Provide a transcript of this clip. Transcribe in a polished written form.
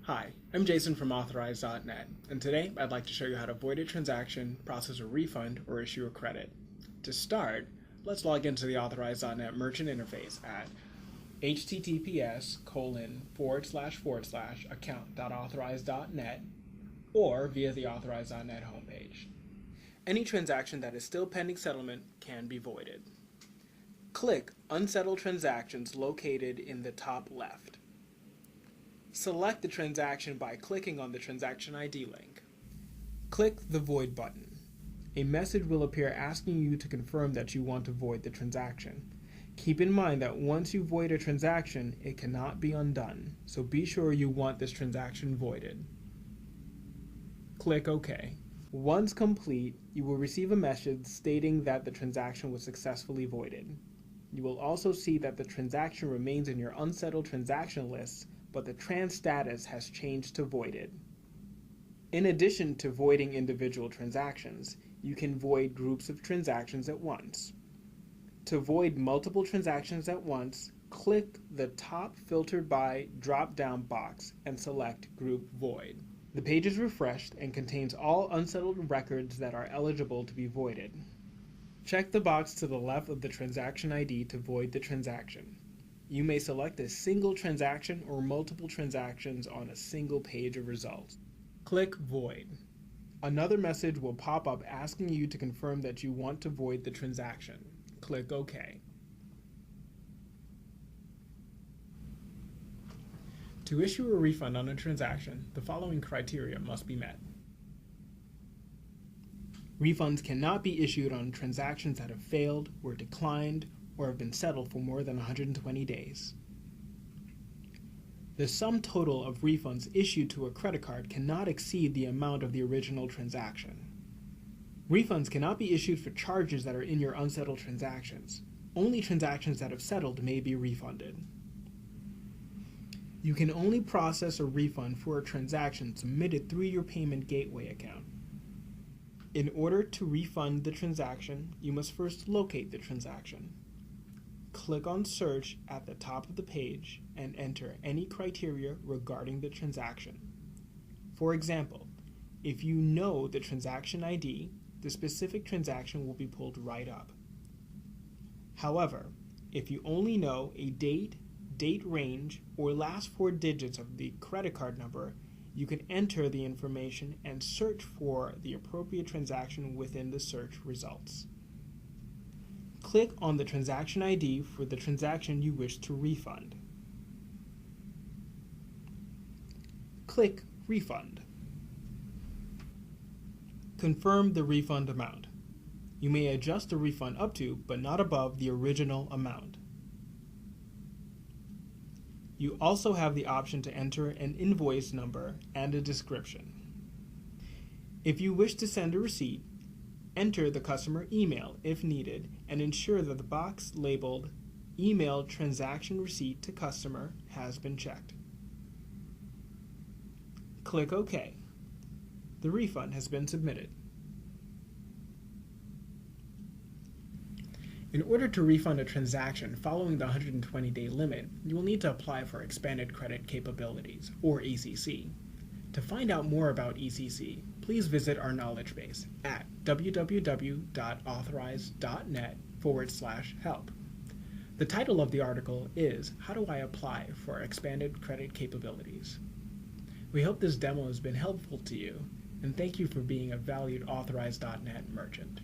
Hi, I'm Jason from AuthorizeNet, and today I'd like to show you how to void a transaction, process a refund, or issue a credit. To start, let's log into the AuthorizeNet merchant interface at https://account.authorize.net or via the AuthorizeNet homepage. Any transaction that is still pending settlement can be voided. Click Unsettled Transactions located in the top left. Select the transaction by clicking on the transaction ID link. Click the Void button. A message will appear asking you to confirm that you want to void the transaction. Keep in mind that once you void a transaction, it cannot be undone, so be sure you want this transaction voided. Click OK. Once complete, you will receive a message stating that the transaction was successfully voided. You will also see that the transaction remains in your unsettled transaction list, but the trans status has changed to voided. In addition to voiding individual transactions, you can void groups of transactions at once. To void multiple transactions at once, click the top Filtered By drop-down box and select Group Void. The page is refreshed and contains all unsettled records that are eligible to be voided. Check the box to the left of the transaction ID to void the transaction. You may select a single transaction or multiple transactions on a single page of results. Click Void. Another message will pop up asking you to confirm that you want to void the transaction. Click OK. To issue a refund on a transaction, the following criteria must be met. Refunds cannot be issued on transactions that have failed, were declined, or have been settled for more than 120 days. The sum total of refunds issued to a credit card cannot exceed the amount of the original transaction. Refunds cannot be issued for charges that are in your unsettled transactions. Only transactions that have settled may be refunded. You can only process a refund for a transaction submitted through your payment gateway account. In order to refund the transaction, you must first locate the transaction. Click on Search at the top of the page and enter any criteria regarding the transaction. For example, if you know the transaction ID, the specific transaction will be pulled right up. However, if you only know a date range, or last 4 digits of the credit card number, you can enter the information and search for the appropriate transaction within the search results. Click on the transaction ID for the transaction you wish to refund. Click Refund. Confirm the refund amount. You may adjust the refund up to, but not above, the original amount. You also have the option to enter an invoice number and a description. If you wish to send a receipt, enter the customer email if needed and ensure that the box labeled Email Transaction Receipt to Customer has been checked. Click OK. The refund has been submitted. In order to refund a transaction following the 120-day limit, you will need to apply for Expanded Credit Capabilities, or ECC. To find out more about ECC, please visit our knowledge base at www.authorize.net/help. The title of the article is How Do I Apply for Expanded Credit Capabilities? We hope this demo has been helpful to you, and thank you for being a valued AuthorizeNet merchant.